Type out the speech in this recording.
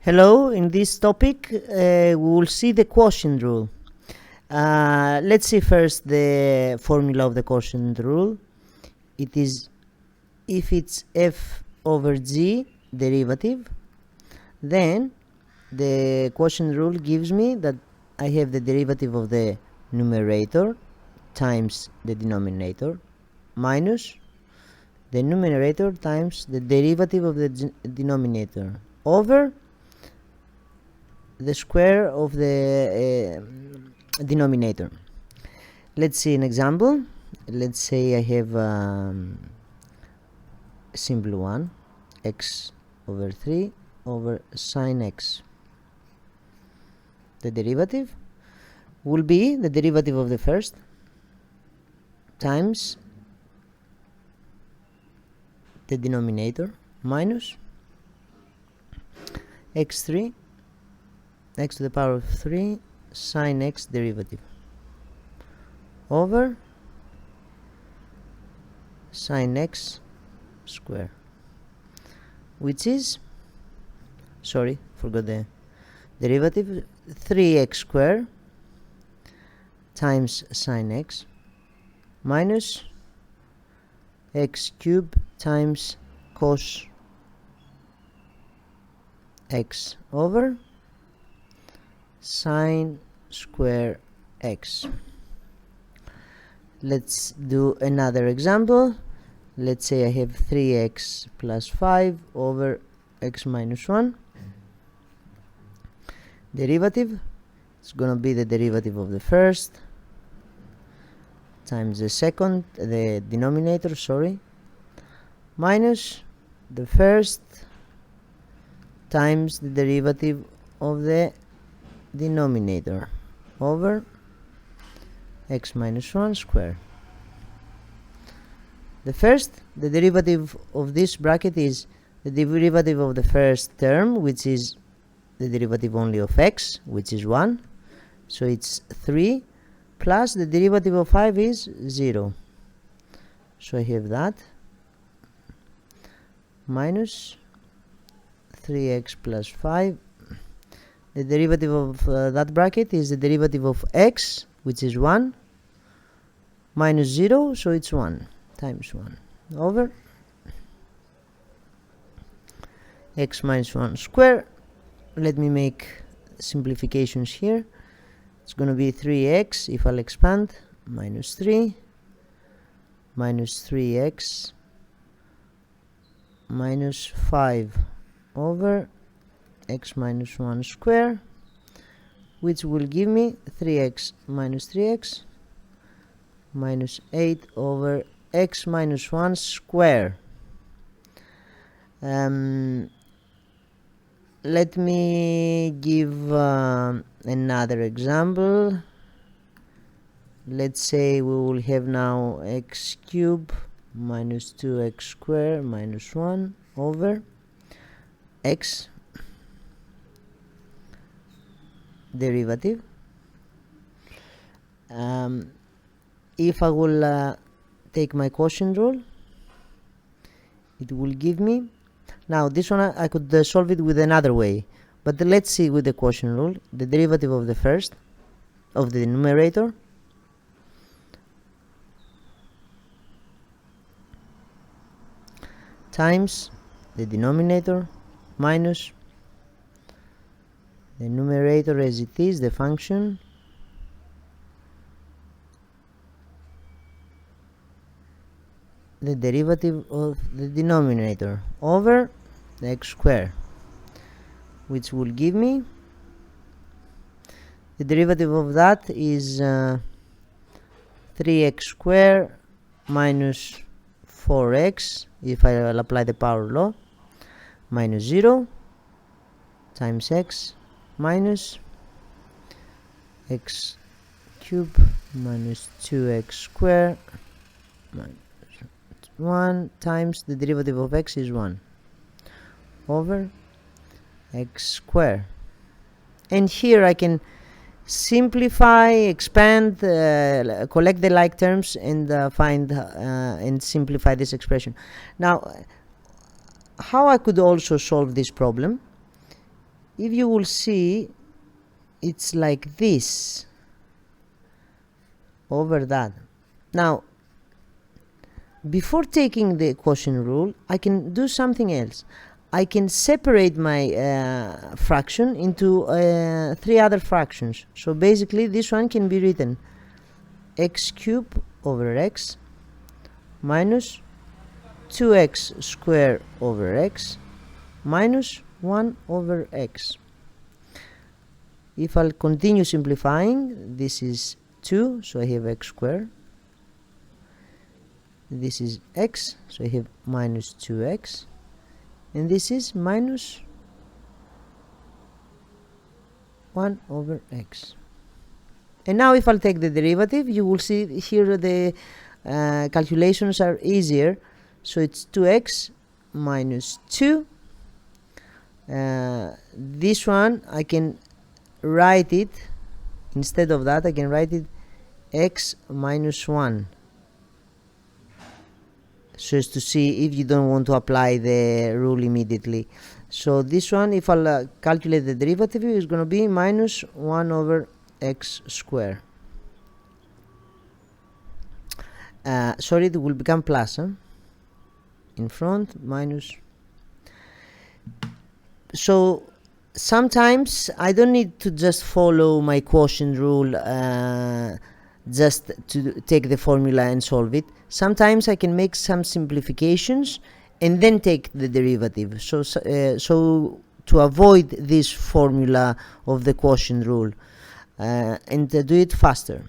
Hello, in this topic we will see the quotient rule. Let's see first the formula of the quotient rule. It is if it's f over g derivative, then the quotient rule gives me that I have the derivative of the numerator times the denominator minus the numerator times the derivative of the denominator over the square of the denominator. Let's see an example. Let's say I have a simple one, x over 3 over sine x. The derivative will be the derivative of the first times the denominator minus x3 x to the power of 3 sine x derivative over sine x square, which is, sorry, forgot the derivative, 3x square times sine x minus x cubed times cos x over sine square x. Let's do another example. Let's say I have 3x plus 5 over x minus 1. Derivative, it's gonna be the derivative of the first times the second, the denominator, sorry, minus the first times the derivative of the denominator over x minus 1 square. The derivative of this bracket is the derivative of the first term, which is the derivative only of x, which is 1, so it's 3, plus the derivative of 5 is 0, so I have that minus 3x plus 5. The derivative of that bracket is the derivative of x, which is 1, minus 0, so it's 1 times 1 over x minus 1 square. Let me make simplifications here. It's going to be 3x, if I'll expand, minus 3 minus 3x minus 5 over x minus 1 square, which will give me 3x minus 8 over x minus 1 square. Let me give another example. Let's say we will have now x cubed minus 2x square minus 1 over x derivative. If I will take my quotient rule, it will give me, now this one I could solve it with another way, but let's see with the quotient rule, the derivative of the first, of the numerator, times the denominator minus the numerator as it is, the function, the derivative of the denominator over the x square, which will give me the derivative of that is 3x square minus 4x, if I will apply the power law, minus 0 times x minus x cubed minus 2x square minus 1 times the derivative of x is 1 over x square. And here I can simplify, expand, collect the like terms and find and simplify this expression. Now, how I could also solve this problem if you will see, it's like this over that. Now, before taking the quotient rule, I can do something else. I can separate my fraction into 3 other fractions. So basically this one can be written x cubed over x minus 2x squared over x minus 1 over x. If I'll continue simplifying, this is 2, so I have x squared. This is x, so I have minus 2x. And this is minus 1 over x. And now if I'll take the derivative, you will see here the calculations are easier. So it's 2x minus 2. This one I can write it, instead of that I can write it x minus 1, so as to see if you don't want to apply the rule immediately. So this one, if I'll calculate the derivative, is going to be minus 1 over x squared. Sorry, it will become plus in front, minus. So sometimes I don't need to just follow my quotient rule just to take the formula and solve it. Sometimes I can make some simplifications and then take the derivative. So to avoid this formula of the quotient rule and do it faster.